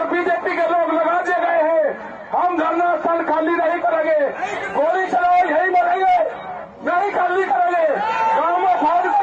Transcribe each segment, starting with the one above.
और बीजेपी के लोग लगा दिए गए हैं। हम धरना स्थल खाली नहीं करेंगे, गोली चलाओ यही मरेंगे, नहीं खाली करेंगे, गाँव में फाड़ दो।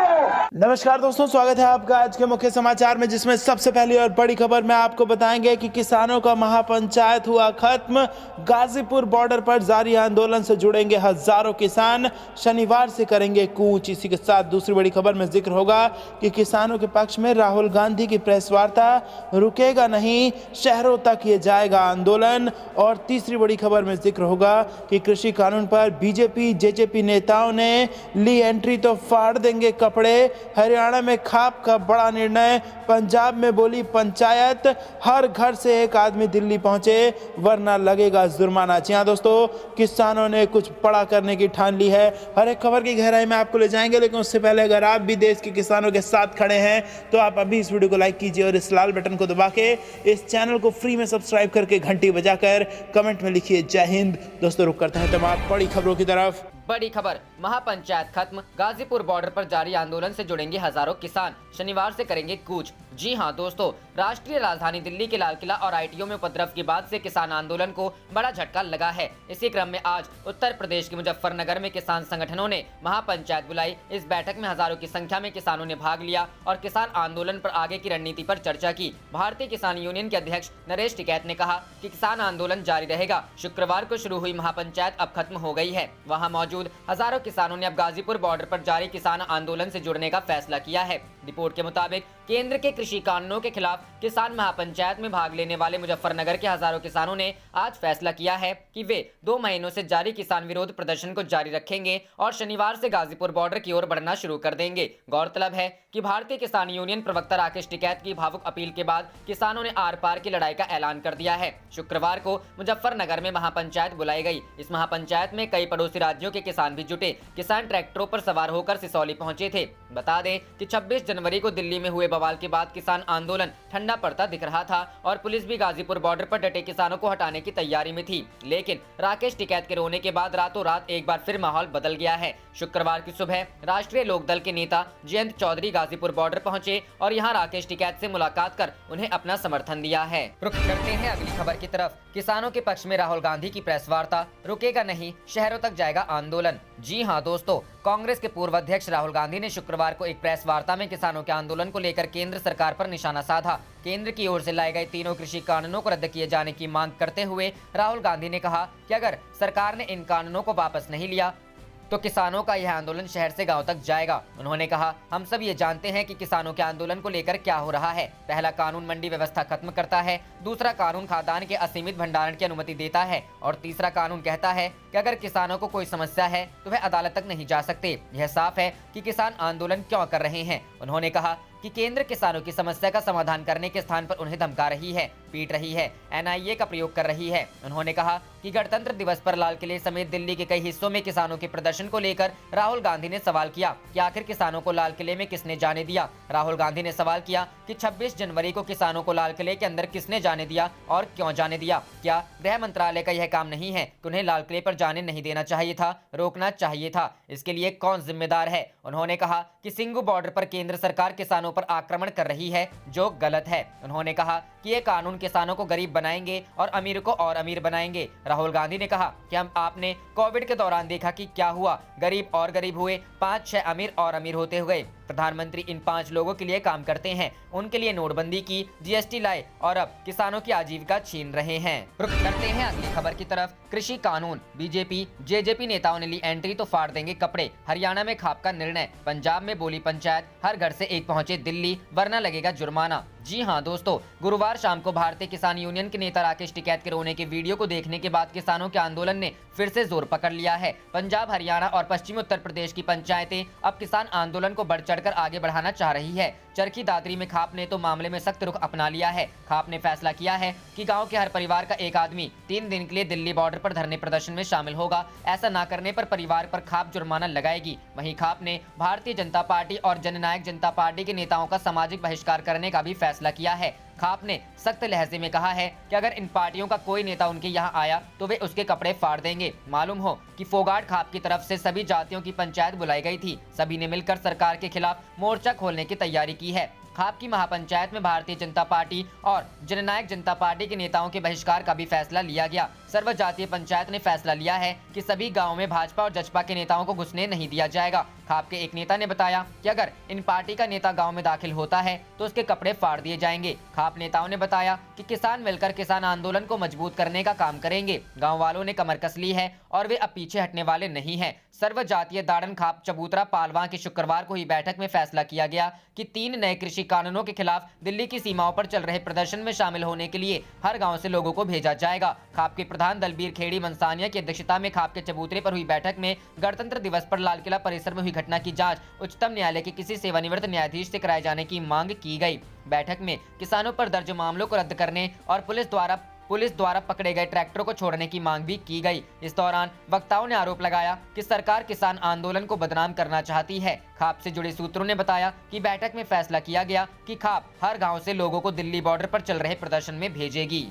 नमस्कार दोस्तों, स्वागत है आपका आज के मुख्य समाचार में, जिसमें सबसे पहली और बड़ी खबर में आपको बताएंगे कि किसानों का महापंचायत हुआ खत्म। गाजीपुर बॉर्डर पर जारी आंदोलन से जुड़ेंगे हजारों किसान, शनिवार से करेंगे कूच। इसी के साथ दूसरी बड़ी खबर में जिक्र होगा कि किसानों के पक्ष में राहुल गांधी की प्रेस वार्ता, रुकेगा नहीं, शहरों तक ये जाएगा आंदोलन। और तीसरी बड़ी खबर में जिक्र होगा कि कृषि कानून पर बीजेपी जेजेपी नेताओं ने ली एंट्री तो फाड़ देंगे कपड़े। हरियाणा में खाप का बड़ा निर्णय, पंजाब में बोली पंचायत, हर घर से एक आदमी दिल्ली पहुंचे वरना लगेगा जुर्माना। जी हां दोस्तों, किसानों ने कुछ बड़ा करने की ठान ली है। हर एक खबर की गहराई में आपको ले जाएंगे, लेकिन उससे पहले अगर आप भी देश के किसानों के साथ खड़े हैं तो आप अभी इस वीडियो को लाइक कीजिए और इस लाल बटन को दबा के इस चैनल को फ्री में सब्सक्राइब करके घंटी बजाकर कमेंट में लिखिए जय हिंद। दोस्तों रुक करते हैं तमाम बड़ी खबरों की तरफ। बड़ी खबर, महापंचायत खत्म, गाजीपुर बॉर्डर पर जारी आंदोलन से जुड़ेंगे हजारों किसान, शनिवार से करेंगे कूच। जी हां दोस्तों, राष्ट्रीय राजधानी दिल्ली के लाल किला और आईटीओ में उपद्रव के बाद से किसान आंदोलन को बड़ा झटका लगा है। इसी क्रम में आज उत्तर प्रदेश के मुजफ्फरनगर में किसान संगठनों ने महापंचायत बुलाई। इस बैठक में हजारों की संख्या में किसानों ने भाग लिया और किसान आंदोलन पर आगे की रणनीति पर चर्चा की। भारतीय किसान यूनियन के अध्यक्ष नरेश टिकैत ने कहा कि किसान आंदोलन जारी रहेगा। शुक्रवार को शुरू हुई महापंचायत अब खत्म हो गई है। वहाँ मौजूद हजारों किसानों ने अब गाजीपुर बॉर्डर पर जारी किसान आंदोलन से जुड़ने का फैसला किया है। रिपोर्ट के मुताबिक केंद्र के कृषि कानूनों के खिलाफ किसान महापंचायत में भाग लेने वाले मुजफ्फरनगर के हजारों किसानों ने आज फैसला किया है कि वे 2 महीनों से जारी किसान विरोध प्रदर्शन को जारी रखेंगे और शनिवार से गाजीपुर बॉर्डर की ओर बढ़ना शुरू कर देंगे। गौरतलब है कि भारतीय किसान यूनियन प्रवक्ता राकेश टिकैत की भावुक अपील के बाद किसानों ने आर पार की लड़ाई का ऐलान कर दिया है। शुक्रवार को मुजफ्फरनगर में महापंचायत बुलाई गई। इस महापंचायत में कई पड़ोसी राज्यों के किसान भी जुटे। किसान ट्रैक्टरों पर सवार होकर सिसौली पहुंचे थे। बता दें कि 26 जनवरी को दिल्ली में हुए बवाल के बाद किसान आंदोलन ठंडा पड़ता दिख रहा था और पुलिस भी गाजीपुर बॉर्डर पर डटे किसानों को हटाने की तैयारी में थी। लेकिन राकेश टिकैत के रोने के बाद रातों रात एक बार फिर माहौल बदल गया है। शुक्रवार की सुबह राष्ट्रीय लोकदल के नेता जयंत चौधरी गाजीपुर बॉर्डर पहुंचे और यहां राकेश टिकैत से मुलाकात कर उन्हें अपना समर्थन दिया है। रुक करते हैं अगली खबर की तरफ। किसानों के पक्ष में राहुल गांधी की प्रेस वार्ता, रुकेगा नहीं, शहरों तक जाएगा आंदोलन। जी हां दोस्तों, कांग्रेस के पूर्व अध्यक्ष राहुल गांधी ने शुक्रवार को एक प्रेस वार्ता में किसानों के आंदोलन को लेकर केंद्र सरकार पर निशाना साधा। केंद्र की ओर से लाए गए तीनों कृषि कानूनों को रद्द किए जाने की मांग करते हुए राहुल गांधी ने कहा कि अगर सरकार ने इन कानूनों को वापस नहीं लिया तो किसानों का यह आंदोलन शहर से गांव तक जाएगा। उन्होंने कहा, हम सब ये जानते हैं कि किसानों के आंदोलन को लेकर क्या हो रहा है। पहला कानून मंडी व्यवस्था खत्म करता है, दूसरा कानून खाद्यान्न के असीमित भंडारण की अनुमति देता है और तीसरा कानून कहता है कि अगर किसानों को कोई समस्या है तो वह अदालत तक नहीं जा सकते। यह साफ है कि किसान आंदोलन क्यों कर रहे हैं। उन्होंने कहा कि केंद्र किसानों की समस्या का समाधान करने के स्थान पर उन्हें धमका रही है, पीट रही है, एनआईए का प्रयोग कर रही है। उन्होंने कहा कि गणतंत्र दिवस पर लाल किले समेत दिल्ली के कई हिस्सों में किसानों के प्रदर्शन को लेकर राहुल गांधी ने सवाल किया कि आखिर किसानों को लाल किले में किसने जाने दिया। राहुल गांधी ने सवाल किया कि 26 जनवरी को किसानों को लाल किले के अंदर किसने जाने दिया और क्यों जाने दिया। क्या गृह मंत्रालय का यह काम नहीं है कि उन्हें लाल किले पर जाने नहीं देना चाहिए था, रोकना चाहिए था? इसके लिए कौन जिम्मेदार है? उन्होंने कहा कि सिंगू बॉर्डर पर केंद्र सरकार किसानों पर आक्रमण कर रही है, जो गलत है। उन्होंने कहा कि ये कानून किसानों को गरीब बनाएंगे और अमीर को और अमीर बनाएंगे। राहुल गांधी ने कहा कि आपने कोविड के दौरान देखा कि क्या हुआ, गरीब और गरीब हुए, 5-6 अमीर और अमीर होते हुए। प्रधानमंत्री इन 5 लोगों के लिए काम करते हैं, उनके लिए नोटबंदी की, जीएसटी लाए और अब किसानों की आजीविका छीन रहे हैं। रुक करते हैं अगली खबर की तरफ। कृषि कानून, बीजेपी जेजेपी नेताओं ने ली एंट्री तो फाड़ देंगे कपड़े। हरियाणा में खाप का निर्णय, पंजाब में बोली पंचायत, हर घर से एक पहुंचे दिल्ली वरना लगेगा जुर्माना। जी हां दोस्तों, गुरुवार शाम को भारतीय किसान यूनियन के नेता राकेश टिकैत के रोने के वीडियो को देखने के बाद किसानों के आंदोलन ने फिर से जोर पकड़ लिया है। पंजाब, हरियाणा और पश्चिमी उत्तर प्रदेश की पंचायतें अब किसान आंदोलन को बढ़ चढ़कर आगे बढ़ाना चाह रही है। चरखी दादरी में खाप ने तो मामले में सख्त रुख अपना लिया है। खाप ने फैसला किया है कि गांव के हर परिवार का एक आदमी 3 दिन के लिए दिल्ली बॉर्डर पर धरने प्रदर्शन में शामिल होगा। ऐसा न करने पर परिवार पर खाप जुर्माना लगाएगी। वहीं खाप ने भारतीय जनता पार्टी और जननायक जनता पार्टी के नेताओं का सामाजिक बहिष्कार करने का भी फैसला किया है। खाप ने सख्त लहजे में कहा है कि अगर इन पार्टियों का कोई नेता उनके यहाँ आया तो वे उसके कपड़े फाड़ देंगे। मालूम हो कि फोगाट खाप की तरफ से सभी जातियों की पंचायत बुलाई गई थी। सभी ने मिलकर सरकार के खिलाफ मोर्चा खोलने की तैयारी की है। खाप की महापंचायत में भारतीय जनता पार्टी और जननायक जनता पार्टी के नेताओं के बहिष्कार का भी फैसला लिया गया। सर्व जातीय पंचायत ने फैसला लिया है कि सभी गाँव में भाजपा और जसपा के नेताओं को घुसने नहीं दिया जाएगा। खाप के एक नेता ने बताया कि अगर इन पार्टी का नेता गांव में दाखिल होता है तो उसके कपड़े फाड़ दिए जाएंगे। खाप नेताओं ने बताया कि किसान मिलकर किसान आंदोलन को मजबूत करने का काम करेंगे। गांव वालों ने कमर कस ली है और वे अब पीछे हटने वाले नहीं हैं। सर्व जातीय दाड़न खाप चबूतरा पालवा की शुक्रवार को हुई बैठक में फैसला किया गया कि 3 नए कृषि कानूनों के खिलाफ दिल्ली की सीमाओं पर चल रहे प्रदर्शन में शामिल होने के लिए हर गाँव से लोगों को भेजा जाएगा। खाप के प्रधान दलबीर खेड़ी मनसानिया की अध्यक्षता में खाप के चबूतरे पर हुई बैठक में गणतंत्र दिवस पर लाल किला परिसर में हुई घटना की जांच उच्चतम न्यायालय के किसी सेवानिवृत्त न्यायाधीश से कराए जाने की मांग की गई। बैठक में किसानों पर दर्ज मामलों को रद्द करने और पुलिस द्वारा पकड़े गए ट्रैक्टरों को छोड़ने की मांग भी की गई। इस दौरान वक्ताओं ने आरोप लगाया कि सरकार किसान आंदोलन को बदनाम करना चाहती है। खाप से जुड़े सूत्रों ने बताया कि बैठक में फैसला किया गया कि खाप हर गांव से लोगों को दिल्ली बॉर्डर पर चल रहे प्रदर्शन में भेजेगी।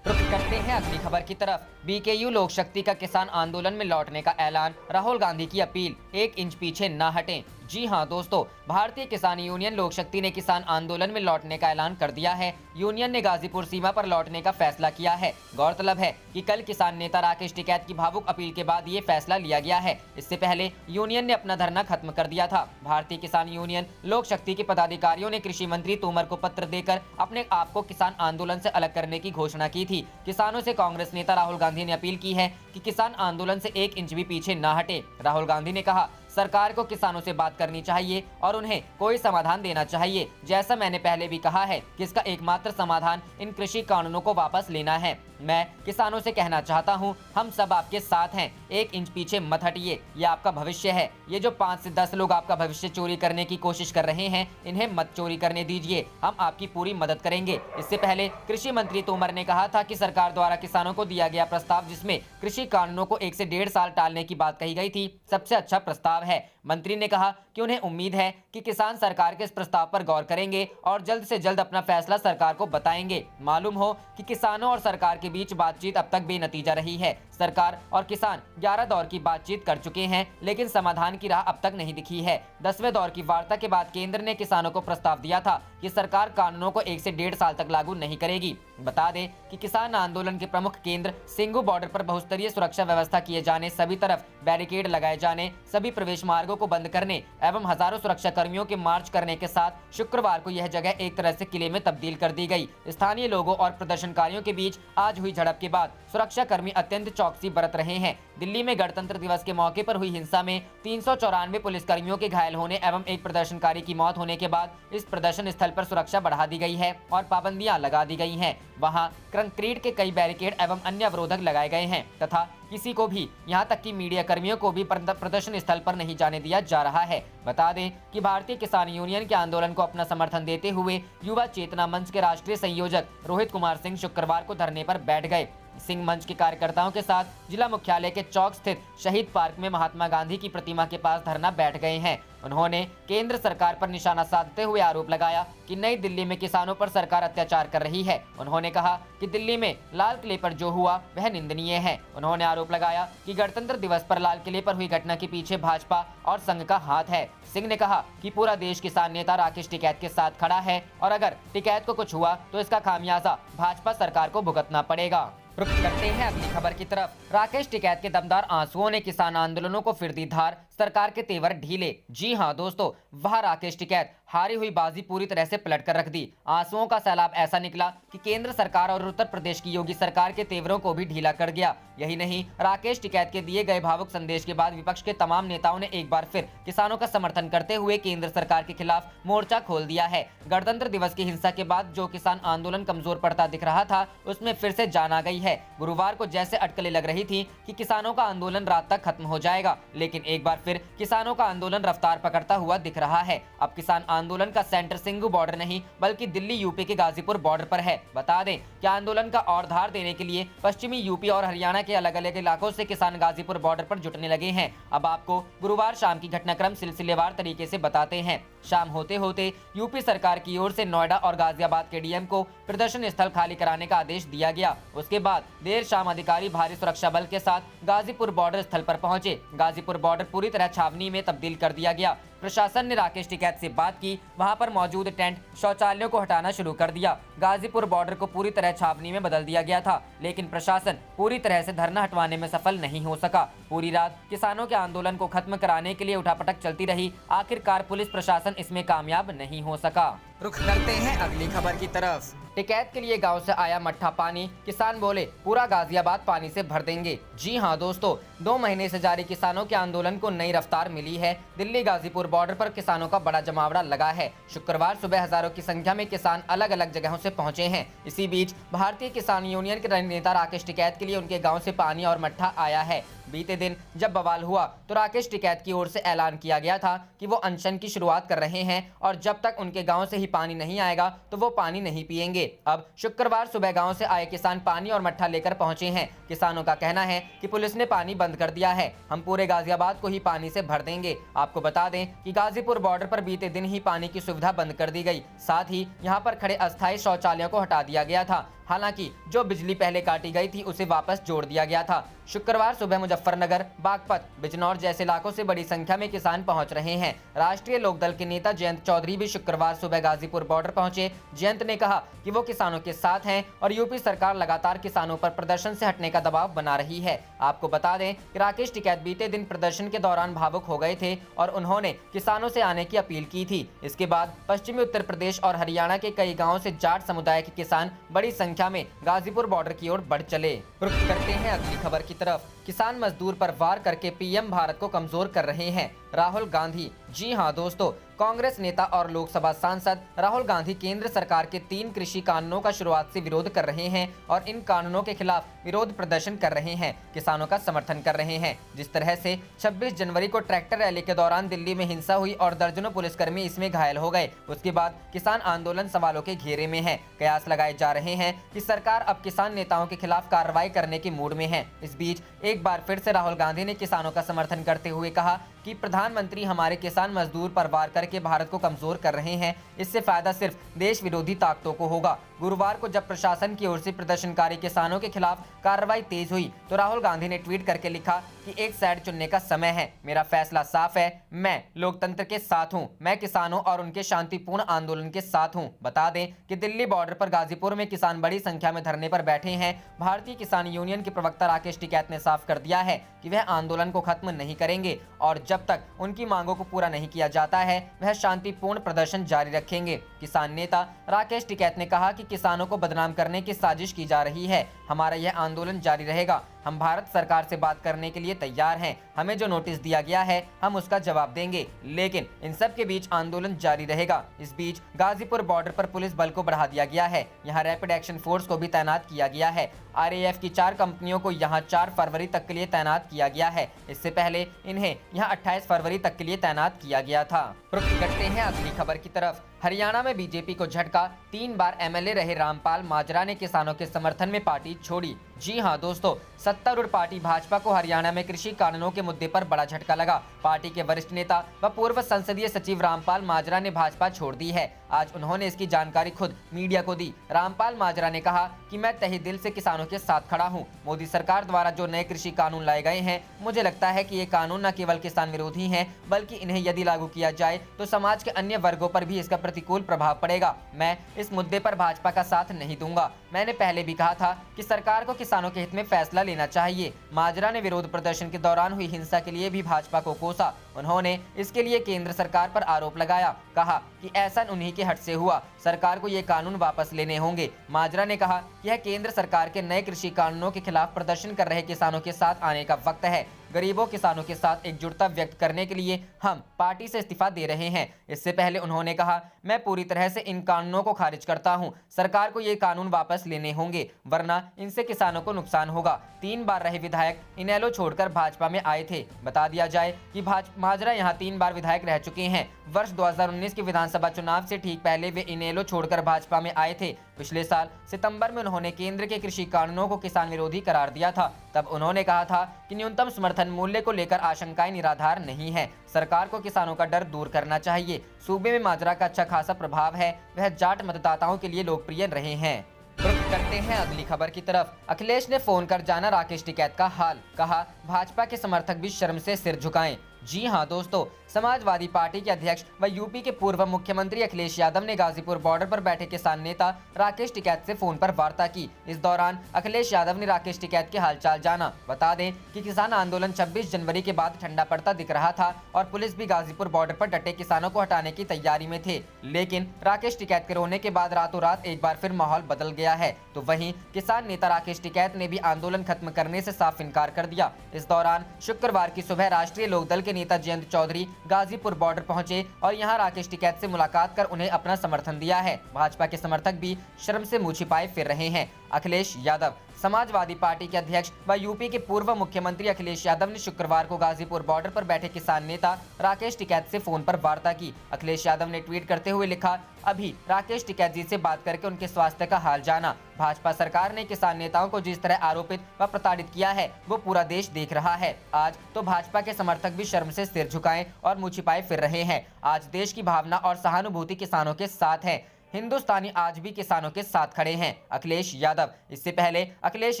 रुख करते हैं अगली खबर की तरफ। बीकेयू लोक शक्ति का किसान आंदोलन में लौटने का ऐलान, राहुल गांधी की अपील, 1 इंच पीछे न हटें। जी हां दोस्तों, भारतीय किसान यूनियन लोक शक्ति ने किसान आंदोलन में लौटने का ऐलान कर दिया है। यूनियन ने गाजीपुर सीमा पर लौटने का फैसला किया है। गौरतलब है कि कल किसान नेता राकेश टिकैत की भावुक अपील के बाद ये फैसला लिया गया है। इससे पहले यूनियन ने अपना धरना खत्म कर दिया था। भारतीय किसान यूनियन लोक शक्ति के पदाधिकारियों ने कृषि मंत्री तोमर को पत्र देकर अपने आप को किसान आंदोलन से अलग करने की घोषणा की थी। किसानों से कांग्रेस नेता राहुल गांधी ने अपील की है कि किसान आंदोलन से 1 इंच भी पीछे न हटे। राहुल गांधी ने कहा, सरकार को किसानों से बात करनी चाहिए और उन्हें कोई समाधान देना चाहिए। जैसा मैंने पहले भी कहा है कि इसका एकमात्र समाधान इन कृषि कानूनों को वापस लेना है। मैं किसानों से कहना चाहता हूं, हम सब आपके साथ हैं। 1 इंच पीछे मत हटिए, ये आपका भविष्य है। ये जो 5 से 10 लोग आपका भविष्य चोरी करने की कोशिश कर रहे हैं, इन्हें मत चोरी करने दीजिए। हम आपकी पूरी मदद करेंगे। इससे पहले कृषि मंत्री तोमर ने कहा था कि सरकार द्वारा किसानों को दिया गया प्रस्ताव, जिसमें कृषि कानूनों को 1 से 1.5 साल टालने की बात कही गई थी, सबसे अच्छा प्रस्ताव है। मंत्री ने कहा कि उन्हें उम्मीद है कि किसान सरकार के इस प्रस्ताव पर गौर करेंगे और जल्द से जल्द अपना फैसला सरकार को बताएंगे। मालूम हो कि किसानों और सरकार के बीच बातचीत अब तक बेनतीजा रही है। सरकार और किसान 11 दौर की बातचीत कर चुके हैं, लेकिन समाधान की राह अब तक नहीं दिखी है। 10वें दौर की वार्ता के बाद केंद्र ने किसानों को प्रस्ताव दिया था कि सरकार कानूनों को 1 से 1.5 साल तक लागू नहीं करेगी। बता दें कि किसान आंदोलन के प्रमुख केंद्र सिंगू बॉर्डर पर बहुस्तरीय सुरक्षा व्यवस्था किए जाने, सभी तरफ बैरिकेड लगाए जाने, सभी प्रवेश मार्गों को बंद करने एवं हजारों सुरक्षा कर्मियों के मार्च करने के साथ शुक्रवार को यह जगह एक तरह से किले में तब्दील कर दी गई। स्थानीय लोगों और प्रदर्शनकारियों के बीच आज हुई झड़प के बाद सुरक्षा कर्मी अत्यंत चौकसी बरत रहे हैं। दिल्ली में गणतंत्र दिवस के मौके पर हुई हिंसा में 394 पुलिसकर्मियों के घायल होने एवं एक प्रदर्शनकारी की मौत होने के बाद इस प्रदर्शन स्थल पर सुरक्षा बढ़ा दी गई है और पाबंदियां लगा दी गई हैं। वहां कंक्रीट के कई बैरिकेड एवं अन्य अवरोधक लगाए गए हैं तथा किसी को भी, यहां तक कि मीडिया कर्मियों को भी प्रदर्शन स्थल पर नहीं जाने दिया जा रहा है। बता दें कि भारतीय किसान यूनियन के आंदोलन को अपना समर्थन देते हुए युवा चेतना मंच के राष्ट्रीय संयोजक रोहित कुमार सिंह शुक्रवार को धरने पर बैठ गए। सिंह मंच के कार्यकर्ताओं के साथ जिला मुख्यालय के चौक स्थित शहीद पार्क में महात्मा गांधी की प्रतिमा के पास धरना बैठ गए हैं। उन्होंने केंद्र सरकार पर निशाना साधते हुए आरोप लगाया कि नई दिल्ली में किसानों पर सरकार अत्याचार कर रही है। उन्होंने कहा कि दिल्ली में लाल किले पर जो हुआ वह निंदनीय है। उन्होंने आरोप लगाया कि गणतंत्र दिवस पर लाल किले पर हुई घटना के पीछे भाजपा और संघ का हाथ है। सिंह ने कहा कि पूरा देश किसान नेता राकेश टिकैत के साथ खड़ा है और अगर टिकैत को कुछ हुआ तो इसका खामियाजा भाजपा सरकार को भुगतना पड़ेगा। रुख करते हैं अगली खबर की तरफ। राकेश टिकैत के दमदार आंसुओं ने किसान आंदोलनों को फिर दी धार, सरकार के तेवर ढीले। जी हां दोस्तों, वह राकेश टिकैत हारी हुई बाजी पूरी तरह से पलट कर रख दी। आंसुओं का सैलाब ऐसा निकला कि केंद्र सरकार और उत्तर प्रदेश की योगी सरकार के तेवरों को भी ढीला कर गया। यही नहीं, राकेश टिकैत के दिए गए भावुक संदेश के बाद विपक्ष के तमाम नेताओं ने एक बार फिर किसानों का समर्थन करते हुए केंद्र सरकार के खिलाफ मोर्चा खोल दिया है। गणतंत्र दिवस की हिंसा के बाद जो किसान आंदोलन कमजोर पड़ता दिख रहा था, उसमें फिर से जान आ गई है। गुरुवार को जैसे अटकलें लग रही थी कि किसानों का आंदोलन रात तक खत्म हो जाएगा, लेकिन एक बार फिर किसानों का आंदोलन रफ्तार पकड़ता हुआ दिख रहा है। अब किसान आंदोलन का सेंटर सिंगू बॉर्डर नहीं बल्कि दिल्ली यूपी के गाजीपुर बॉर्डर पर है। बता दें कि आंदोलन का और धार देने के लिए पश्चिमी यूपी और हरियाणा के अलग अलग इलाकों से किसान गाजीपुर बॉर्डर पर जुटने लगे हैं। अब आपको गुरुवार शाम की घटनाक्रम सिलसिलेवार तरीके से बताते हैं। शाम होते होते यूपी सरकार की ओर से नोएडा और गाजियाबाद के डीएम को प्रदर्शन स्थल खाली कराने का आदेश दिया गया। उसके बाद देर शाम अधिकारी भारी सुरक्षा बल के साथ गाजीपुर बॉर्डर स्थल पर पहुंचे। गाजीपुर बॉर्डर पूरी तरह छावनी में तब्दील कर दिया गया। प्रशासन ने राकेश टिकैत से बात की, वहां पर मौजूद टेंट, शौचालयों को हटाना शुरू कर दिया। गाजीपुर बॉर्डर को पूरी तरह छावनी में बदल दिया गया था, लेकिन प्रशासन पूरी तरह से धरना हटवाने में सफल नहीं हो सका। पूरी रात किसानों के आंदोलन को खत्म कराने के लिए उठापटक चलती रही। आखिरकार पुलिस प्रशासन इसमें कामयाब नहीं हो सका। रुख करते हैं अगली खबर की तरफ। टिकैत के लिए गांव से आया मट्ठा पानी, किसान बोले पूरा गाजियाबाद पानी से भर देंगे। जी हां दोस्तों, 2 महीने से जारी किसानों के आंदोलन को नई रफ्तार मिली है। दिल्ली गाजीपुर बॉर्डर पर किसानों का बड़ा जमावड़ा लगा है। शुक्रवार सुबह हजारों की संख्या में किसान अलग अलग जगहों से पहुंचे हैं। इसी बीच भारतीय किसान यूनियन के नेता राकेश टिकैत के लिए उनके गाँव से पानी और मट्ठा आया है। बीते दिन जब बवाल हुआ तो राकेश टिकैत की ओर से ऐलान किया गया था कि वो अनशन की शुरुआत कर रहे हैं और जब तक उनके गांव से ही पानी नहीं आएगा तो वो पानी नहीं पिएंगे। अब शुक्रवार सुबह गांव से आए किसान पानी और मट्ठा लेकर पहुंचे हैं। किसानों का कहना है कि पुलिस ने पानी बंद कर दिया है, हम पूरे गाजियाबाद को ही पानी से भर देंगे। आपको बता दें कि गाजीपुर बॉर्डर पर बीते दिन ही पानी की सुविधा बंद कर दी गई। साथ ही यहाँ पर खड़े अस्थायी शौचालयों को हटा दिया गया था। हालांकि जो बिजली पहले काटी गई थी उसे वापस जोड़ दिया गया था। शुक्रवार सुबह मुजफ्फरनगर, बागपत, बिजनौर जैसे इलाकों से बड़ी संख्या में किसान पहुंच रहे हैं। राष्ट्रीय लोकदल के नेता जयंत चौधरी भी शुक्रवार सुबह गाजीपुर बॉर्डर पहुंचे। जयंत ने कहा कि वो किसानों के साथ हैं और यूपी सरकार लगातार किसानों पर प्रदर्शन से हटने का दबाव बना रही है। आपको बता दें कि राकेश टिकैत बीते दिन प्रदर्शन के दौरान भावुक हो गए थे और उन्होंने किसानों से आने की अपील की थी। इसके बाद पश्चिमी उत्तर प्रदेश और हरियाणा के कई गाँवों से जाट समुदाय के किसान बड़ी संख्या में गाजीपुर बॉर्डर की ओर बढ़ चले। रुख करते हैं अगली खबर की तरफ। किसान मजदूर पर वार करके पीएम भारत को कमजोर कर रहे हैं, राहुल गांधी। जी हां दोस्तों, कांग्रेस नेता और लोकसभा सांसद राहुल गांधी केंद्र सरकार के 3 कृषि कानूनों का शुरुआत से विरोध कर रहे हैं और इन कानूनों के खिलाफ विरोध प्रदर्शन कर रहे हैं, किसानों का समर्थन कर रहे हैं। जिस तरह से 26 जनवरी को ट्रैक्टर रैली के दौरान दिल्ली में हिंसा हुई और दर्जनों पुलिसकर्मी इसमें घायल हो गए, उसके बाद किसान आंदोलन सवालों के घेरे में है। कयास लगाए जा रहे हैं कि सरकार अब किसान नेताओं के खिलाफ कार्रवाई करने के मूड में है। इस बीच एक बार फिर से राहुल गांधी ने किसानों का समर्थन करते हुए कहा कि प्रधानमंत्री हमारे किसान मजदूर पर वार करके भारत को कमजोर कर रहे हैं, इससे फायदा सिर्फ देश विरोधी ताकतों को होगा। गुरुवार को जब प्रशासन की ओर से प्रदर्शनकारी किसानों के खिलाफ कार्रवाई तेज हुई तो राहुल गांधी ने ट्वीट करके लिखा कि एक साइड चुनने का समय है, मेरा फैसला साफ है, मैं लोकतंत्र के साथ हूं, मैं किसानों और उनके शांतिपूर्ण आंदोलन के साथ हूं। बता दें कि दिल्ली बॉर्डर पर गाजीपुर में किसान बड़ी संख्या में धरने पर बैठे हैं। भारतीय किसान यूनियन के प्रवक्ता राकेश टिकैत ने साफ कर दिया है कि वह आंदोलन को खत्म नहीं करेंगे और जब तक उनकी मांगों को पूरा नहीं किया जाता है वह शांतिपूर्ण प्रदर्शन जारी रखेंगे। किसान नेता राकेश टिकैत ने कहा कि किसानों को बदनाम करने की साजिश की जा रही है, हमारा यह आंदोलन जारी रहेगा। हम भारत सरकार से बात करने के लिए तैयार हैं, हमें जो नोटिस दिया गया है हम उसका जवाब देंगे, लेकिन इन सब के बीच आंदोलन जारी रहेगा। इस बीच गाजीपुर बॉर्डर पर पुलिस बल को बढ़ा दिया गया है, यहाँ रैपिड एक्शन फोर्स को भी तैनात किया गया है। RAF की 4 कंपनियों को यहाँ 4 फरवरी तक के लिए तैनात किया गया है, इससे पहले इन्हें यहाँ 28 फरवरी तक के लिए तैनात किया गया था। रुख करते हैं अगली खबर की तरफ। हरियाणा में बीजेपी को झटका, 3 बार MLA रहे रामपाल माजरा ने किसानों के समर्थन में पार्टी छोड़ी। जी हां दोस्तों, सत्तारूढ़ पार्टी भाजपा को हरियाणा में कृषि कानूनों के मुद्दे पर बड़ा झटका लगा। पार्टी के वरिष्ठ नेता व पूर्व संसदीय सचिव रामपाल माजरा ने भाजपा छोड़ दी है। आज उन्होंने इसकी जानकारी खुद मीडिया को दी। रामपाल माजरा ने कहा कि मैं तहे दिल से किसानों के साथ खड़ा हूं। मोदी सरकार द्वारा जो नए कृषि कानून लाए गए हैं, मुझे लगता है कि ये कानून न केवल किसान विरोधी हैं, बल्कि इन्हें यदि लागू किया जाए तो समाज के अन्य वर्गों पर भी इसका प्रतिकूल प्रभाव पड़ेगा। मैं इस मुद्दे पर भाजपा का साथ नहीं दूंगा। मैंने पहले भी कहा था कि सरकार को किसानों के हित में फैसला लेना चाहिए। माजरा ने विरोध प्रदर्शन के दौरान हुई हिंसा के लिए भी भाजपा को कोसा। उन्होंने इसके लिए केंद्र सरकार पर आरोप लगाया, कहा कि ऐसा उन्हीं के हट से हुआ, सरकार को ये कानून वापस लेने होंगे। माजरा ने कहा कि यह केंद्र सरकार के नए कृषि कानूनों के खिलाफ प्रदर्शन कर रहे किसानों के साथ आने का वक्त है। गरीबों किसानों के साथ एकजुटता व्यक्त करने के लिए हम पार्टी से इस्तीफा दे रहे हैं। इससे पहले उन्होंने कहा, मैं पूरी तरह से इन कानूनों को खारिज करता हूं। सरकार को ये कानून वापस लेने होंगे, वरना इनसे किसानों को नुकसान होगा। 3 बार रहे विधायक इनेलो छोड़कर भाजपा में आए थे। बता दिया जाए कि माजरा यहां 3 बार विधायक रह चुके हैं। वर्ष 2019 के विधानसभा चुनाव से ठीक पहले वे इनेलो छोड़कर भाजपा में आए थे। पिछले साल सितंबर में उन्होंने केंद्र के कृषि कानूनों को किसान विरोधी करार दिया था। तब उन्होंने कहा था कि न्यूनतम समर्थन मूल्य को लेकर आशंकाएं निराधार नहीं है। सरकार को किसानों का डर दूर करना चाहिए। सूबे में माजरा का अच्छा खासा प्रभाव है। वह जाट मतदाताओं के लिए लोकप्रिय रहे हैं। रुख करते हैं अगली खबर की तरफ। अखिलेश ने फोन कर जाना राकेश टिकैत का हाल। कहा, भाजपा के समर्थक भी शर्म से सिर झुकाएं। जी हां दोस्तों, समाजवादी पार्टी के अध्यक्ष व यूपी के पूर्व मुख्यमंत्री अखिलेश यादव ने गाजीपुर बॉर्डर पर बैठे किसान नेता राकेश टिकैत से फोन पर वार्ता की। इस दौरान अखिलेश यादव ने राकेश टिकैत के हालचाल जाना। बता दें कि किसान आंदोलन 26 जनवरी के बाद ठंडा पड़ता दिख रहा था और पुलिस भी गाजीपुर बॉर्डर पर डटे किसानों को हटाने की तैयारी में थे। लेकिन राकेश टिकैत के रोने के बाद रातों रात एक बार फिर माहौल बदल गया है। तो वहीं किसान नेता राकेश टिकैत ने भी आंदोलन खत्म करने से साफ इनकार कर दिया। इस दौरान शुक्रवार की सुबह राष्ट्रीय लोकदल के नेता जयंत चौधरी गाजीपुर बॉर्डर पहुंचे और यहां राकेश टिकैत से मुलाकात कर उन्हें अपना समर्थन दिया है। भाजपा के समर्थक भी शर्म से मुंह छिपाए फिर रहे हैं। अखिलेश यादव। समाजवादी पार्टी के अध्यक्ष व यूपी के पूर्व मुख्यमंत्री अखिलेश यादव ने शुक्रवार को गाजीपुर बॉर्डर पर बैठे किसान नेता राकेश टिकैत से फोन पर वार्ता की। अखिलेश यादव ने ट्वीट करते हुए लिखा, अभी राकेश टिकैत जी से बात करके उनके स्वास्थ्य का हाल जाना। भाजपा सरकार ने किसान नेताओं को जिस तरह आरोपित व प्रताड़ित किया है वो पूरा देश देख रहा है। आज तो भाजपा के समर्थक भी शर्म से सिर झुकाएं और मुंह छिपाए फिर रहे हैं। आज देश की भावना और सहानुभूति किसानों के साथ है। हिंदुस्तानी आज भी किसानों के साथ खड़े हैं। अखिलेश यादव। इससे पहले अखिलेश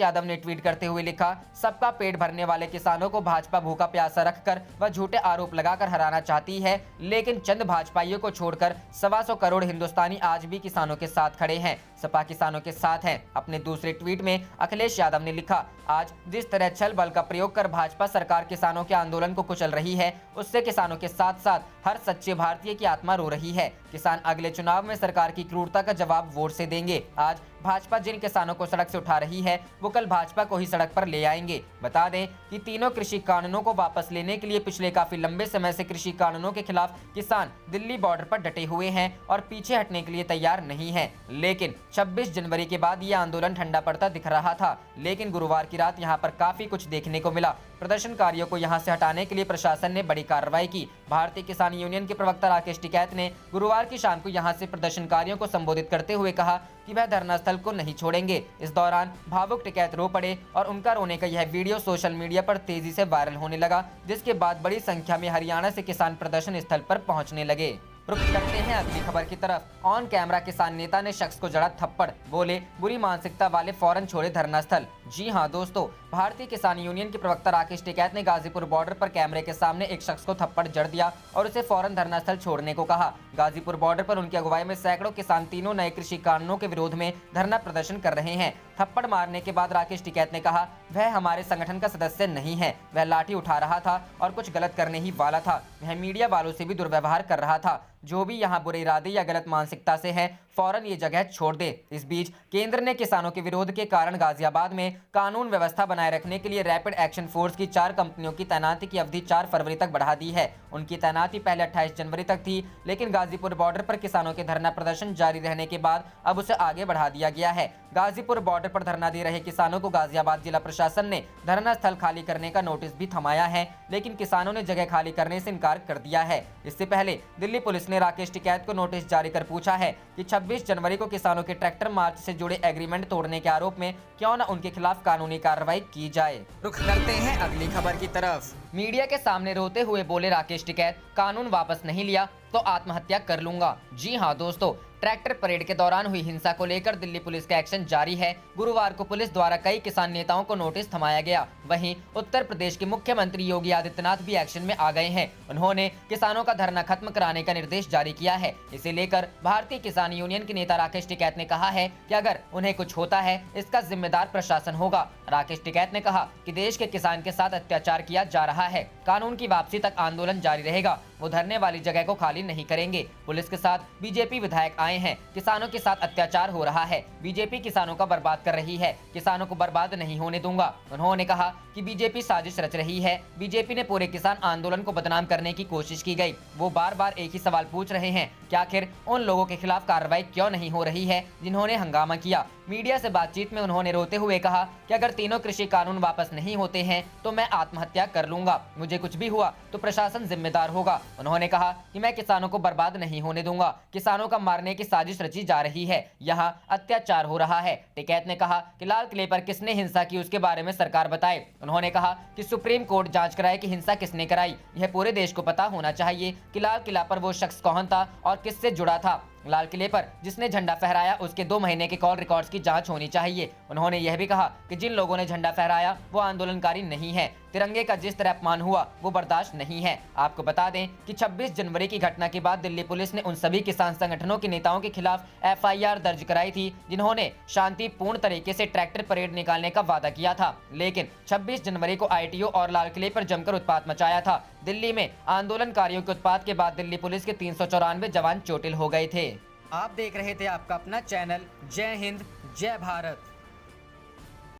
यादव ने ट्वीट करते हुए लिखा, सबका पेट भरने वाले किसानों को भाजपा भूखा प्यासा रखकर व झूठे आरोप लगाकर हराना चाहती है, लेकिन चंद भाजपाइयों को छोड़कर 125 करोड़ हिंदुस्तानी आज भी किसानों के साथ खड़े हैं। सपा किसानों के साथ हैं। अपने दूसरे ट्वीट में अखिलेश यादव ने लिखा, आज जिस तरह छल बल का प्रयोग कर भाजपा सरकार किसानों के आंदोलन को कुचल रही है, उससे किसानों के साथ साथ हर सच्चे भारतीय की आत्मा रो रही है। किसान अगले चुनाव में सरकार की क्रूरता का जवाब वोट से देंगे। आज भाजपा जिन किसानों को सड़क से उठा रही है वो कल भाजपा को ही सड़क पर ले आएंगे। बता दें कि तीनों कृषि कानूनों को वापस लेने के लिए पिछले काफी लंबे समय से कृषि कानूनों के खिलाफ किसान दिल्ली बॉर्डर पर डटे हुए हैं और पीछे हटने के लिए तैयार नहीं है। लेकिन 26 जनवरी के बाद ये आंदोलन ठंडा पड़ता दिख रहा था, लेकिन गुरुवार की रात यहाँ पर काफी कुछ देखने को मिला। प्रदर्शनकारियों को यहाँ से हटाने के लिए प्रशासन ने बड़ी कार्रवाई की। भारतीय किसान यूनियन के प्रवक्ता राकेश टिकैत ने गुरुवार की शाम को यहाँ से प्रदर्शनकारियों को संबोधित करते हुए कहा कि वह धरना स्थल को नहीं छोड़ेंगे। इस दौरान भावुक टिकैत रो पड़े और उनका रोने का यह वीडियो सोशल मीडिया पर तेजी से वायरल होने लगा, जिसके बाद बड़ी संख्या में हरियाणा से किसान प्रदर्शन स्थल पर पहुंचने लगे। रुख करते हैं अगली खबर की तरफ। ऑन कैमरा किसान नेता ने शख्स को जड़ा थप्पड़, बोले बुरी मानसिकता वाले फौरन छोड़े धरना स्थल। जी हां दोस्तों, भारतीय किसान यूनियन के प्रवक्ता राकेश टिकैत ने गाजीपुर बॉर्डर पर कैमरे के सामने एक शख्स को थप्पड़ जड़ दिया और उसे फौरन धरना स्थल छोड़ने को कहा। गाजीपुर बॉर्डर पर उनकी अगुवाई में सैकड़ों किसान तीनों नए कृषि कानूनों के विरोध में धरना प्रदर्शन कर रहे हैं। थप्पड़ मारने के बाद राकेश टिकैत ने कहा, वह हमारे संगठन का सदस्य नहीं है, वह लाठी उठा रहा था और कुछ गलत करने ही वाला था। वह मीडिया वालों से भी दुर्व्यवहार कर रहा था। जो भी यहाँ बुरे इरादे या गलत मानसिकता से है फौरन ये जगह छोड़ दे। इस बीच केंद्र ने किसानों के विरोध के कारण गाजियाबाद में कानून व्यवस्था बनाए रखने के लिए रैपिड एक्शन फोर्स की 4 कंपनियों की तैनाती की अवधि 4 फरवरी तक बढ़ा दी है। उनकी तैनाती पहले 28 जनवरी तक थी, लेकिन गाजीपुर बॉर्डर पर किसानों के धरना प्रदर्शन जारी रहने के बाद अब उसे आगे बढ़ा दिया गया है। गाजीपुर बॉर्डर पर धरना दे रहे किसानों को गाजियाबाद जिला प्रशासन ने धरना स्थल खाली करने का नोटिस भी थमाया है, लेकिन किसानों ने जगह खाली करने से इनकार कर दिया है। इससे पहले दिल्ली पुलिस ने राकेश टिकैत को नोटिस जारी कर पूछा है कि 26 जनवरी को किसानों के ट्रैक्टर मार्च से जुड़े एग्रीमेंट तोड़ने के आरोप में क्यों न उनके खिलाफ कानूनी कार्रवाई की जाए। रुख करते हैं अगली खबर की तरफ। मीडिया के सामने रोते हुए बोले राकेश टिकैत, कानून वापस नहीं लिया तो आत्महत्या कर लूंगा। जी हां दोस्तों, ट्रैक्टर परेड के दौरान हुई हिंसा को लेकर दिल्ली पुलिस का एक्शन जारी है। गुरुवार को पुलिस द्वारा कई किसान नेताओं को नोटिस थमाया गया। वहीं उत्तर प्रदेश के मुख्यमंत्री योगी आदित्यनाथ भी एक्शन में आ गए हैं। उन्होंने किसानों का धरना खत्म कराने का निर्देश जारी किया है। इसे लेकर भारतीय किसान यूनियन के नेता राकेश टिकैत ने कहा है कि अगर उन्हें कुछ होता है इसका जिम्मेदार प्रशासन होगा। राकेश टिकैत ने कहा कि देश के किसान के साथ अत्याचार किया जा रहा है। कानून की वापसी तक आंदोलन जारी रहेगा। वो धरने वाली जगह को खाली नहीं करेंगे। पुलिस के साथ बीजेपी विधायक आए हैं। किसानों के साथ अत्याचार हो रहा है। बीजेपी किसानों का बर्बाद कर रही है। किसानों को बर्बाद नहीं होने दूंगा। उन्होंने कहा कि बीजेपी साजिश रच रही है। बीजेपी ने पूरे किसान आंदोलन को बदनाम करने की कोशिश की गई। वो बार बार एक ही सवाल पूछ रहे हैं कि आखिर उन लोगों के खिलाफ कार्रवाई क्यों नहीं हो रही है जिन्होंने हंगामा किया। मीडिया से बातचीत में उन्होंने रोते हुए कहा कि अगर तीनों कृषि कानून वापस नहीं होते हैं तो मैं आत्महत्या कर लूंगा। दूंगा, मुझे कुछ भी हुआ तो प्रशासन जिम्मेदार होगा। उन्होंने कहा कि मैं किसानों को बर्बाद नहीं होने दूंगा, किसानों का मारने की साजिश रची जा रही है, यहाँ अत्याचार हो रहा है। टिकैत ने कहा कि लाल किले पर किसने हिंसा की उसके बारे में सरकार बताए। उन्होंने कहा कि सुप्रीम कोर्ट जांच कराए कि हिंसा किसने कराई। यह पूरे देश को पता होना चाहिए कि लाल किला पर वो शख्स कौन था और किससे जुड़ा था। लाल किले पर जिसने झंडा फहराया उसके 2 महीने के कॉल रिकॉर्ड्स की जांच होनी चाहिए। उन्होंने यह भी कहा कि जिन लोगों ने झंडा फहराया वो आंदोलनकारी नहीं है। तिरंगे का जिस तरह अपमान हुआ वो बर्दाश्त नहीं है। आपको बता दें कि 26 जनवरी की घटना के बाद दिल्ली पुलिस ने उन सभी किसान संगठनों के नेताओं के खिलाफ FIR दर्ज कराई थी जिन्होंने शांतिपूर्ण तरीके से ट्रैक्टर परेड निकालने का वादा किया था, लेकिन 26 जनवरी को ITO और लाल किले पर जमकर उत्पात मचाया था। दिल्ली में आंदोलनकारियों के उत्पात के बाद दिल्ली पुलिस के 394 जवान चोटिल हो गए थे। आप देख रहे थे आपका अपना चैनल जय हिंद जय भारत।